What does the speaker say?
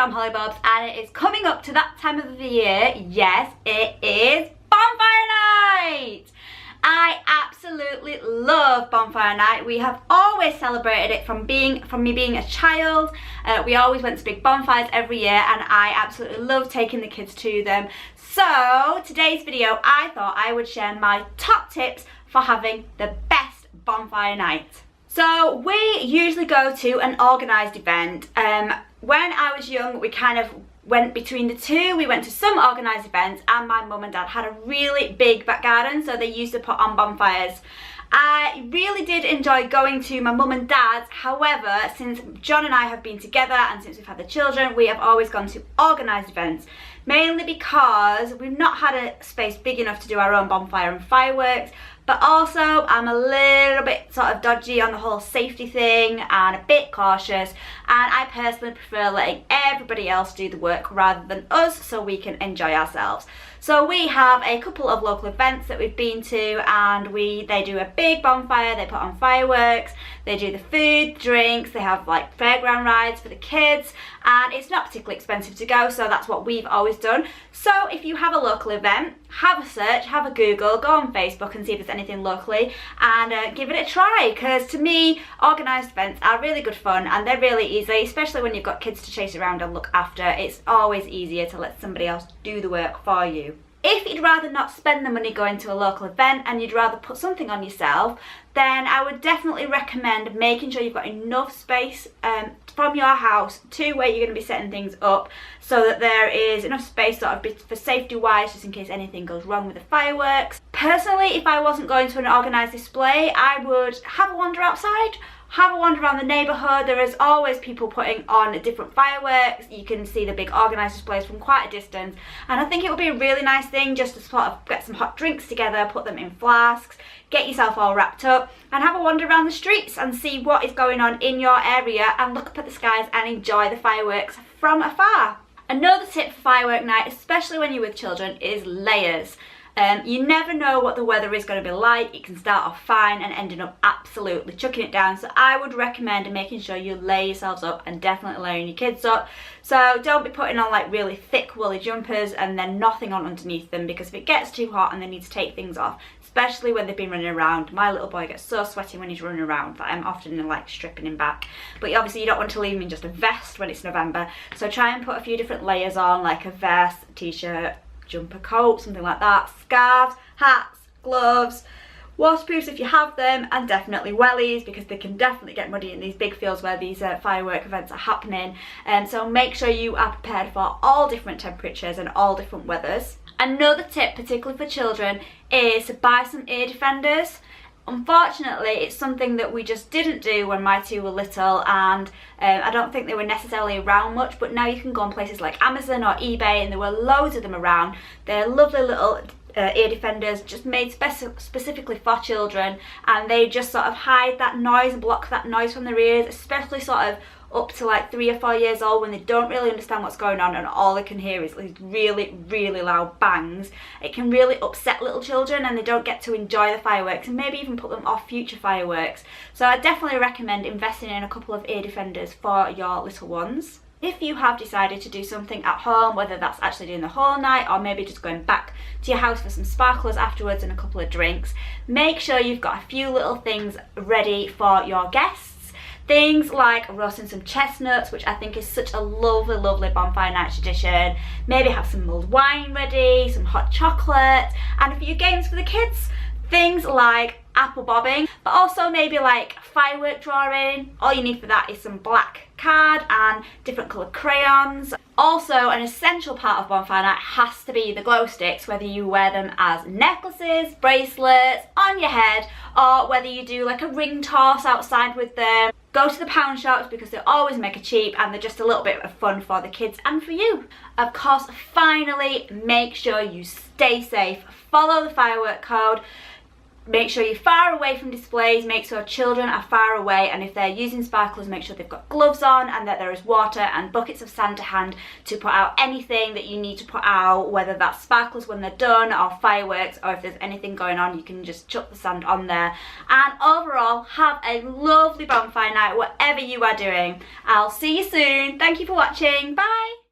from Hollybobs, and it is coming up to that time of the year. Yes, it is Bonfire Night! I absolutely love Bonfire Night. We have always celebrated it from me being a child. We always went to big bonfires every year, and I absolutely love taking the kids to them. So today's video, I thought I would share my top tips for having the best bonfire night. So we usually go to an organised event. When I was young, we kind of went between the two. We went to some organised events, and my mum and dad had a really big back garden, so they used to put on bonfires. I really did enjoy going to my mum and dad's. However, since John and I have been together and since we've had the children, we have always gone to organised events, mainly because we've not had a space big enough to do our own bonfire and fireworks. But also, I'm a little bit sort of dodgy on the whole safety thing and a bit cautious, and I personally prefer letting everybody else do the work rather than us, so we can enjoy ourselves. So we have a couple of local events that we've been to, and they do a big bonfire, they put on fireworks, they do the food, drinks, they have like fairground rides for the kids, and it's not particularly expensive to go, so that's what we've always done. So if you have a local event, have a search, have a Google, go on Facebook and see if there's anything locally, and give it a try, because to me organised events are really good fun and they're really easy, especially when you've got kids to chase around and look after. It's always easier to let somebody else do the work for you. If you'd rather not spend the money going to a local event and you'd rather put something on yourself, then I would definitely recommend making sure you've got enough space from your house to where you're going to be setting things up, so that there is enough space sort of for safety wise, just in case anything goes wrong with the fireworks. Personally, if I wasn't going to an organised display, I would have a wander outside, have a wander around the neighbourhood. There is always people putting on different fireworks. You can see the big organised displays from quite a distance, and I think it would be a really nice thing just to sort of get some hot drinks together, put them in flasks, get yourself all wrapped up and have a wander around the streets and see what is going on in your area and look up at the skies and enjoy the fireworks from afar. Another tip for firework night, especially when you're with children, is layers. You never know what the weather is going to be like. It can start off fine and ending up absolutely chucking it down. So I would recommend making sure you lay yourselves up, and definitely layering your kids up. So don't be putting on like really thick woolly jumpers and then nothing on underneath them, because if it gets too hot and they need to take things off, especially when they've been running around. My little boy gets so sweaty when he's running around that I'm often like stripping him back. But obviously you don't want to leave him in just a vest when it's November. So try and put a few different layers on, like a vest, t-shirt, jumper coat, something like that, scarves, hats, gloves, waterproofs if you have them, and definitely wellies, because they can definitely get muddy in these big fields where these firework events are happening. So make sure you are prepared for all different temperatures and all different weathers. Another tip, particularly for children, is to buy some ear defenders. Unfortunately, it's something that we just didn't do when my two were little, and I don't think they were necessarily around much, but now you can go on places like Amazon or eBay and there were loads of them around. They're lovely little ear defenders just made specifically for children, and they just sort of hide that noise and block that noise from their ears, especially sort of up to like 3 or 4 years old, when they don't really understand what's going on and all they can hear is these really, really loud bangs. It can really upset little children and they don't get to enjoy the fireworks, and maybe even put them off future fireworks. So I definitely recommend investing in a couple of ear defenders for your little ones. If you have decided to do something at home, whether that's actually doing the whole night or maybe just going back to your house for some sparklers afterwards and a couple of drinks, make sure you've got a few little things ready for your guests. Things like roasting some chestnuts, which I think is such a lovely, lovely bonfire night tradition. Maybe have some mulled wine ready, some hot chocolate, and a few games for the kids. Things like apple bobbing, but also maybe like firework drawing. All you need for that is some black card and different coloured crayons. Also, an essential part of bonfire night has to be the glow sticks, whether you wear them as necklaces, bracelets, on your head, or whether you do like a ring toss outside with them. Go to the pound shops because they always make it cheap and they're just a little bit of fun for the kids and for you. Of course, finally, make sure you stay safe. Follow the firework code. make sure you're far away from displays, make sure children are far away, and if they're using sparklers, make sure they've got gloves on and that there is water and buckets of sand to hand to put out anything that you need to put out, whether that's sparklers when they're done or fireworks, or if there's anything going on you can just chuck the sand on there. And overall, have a lovely bonfire night whatever you are doing. I'll see you soon. Thank you for watching. Bye.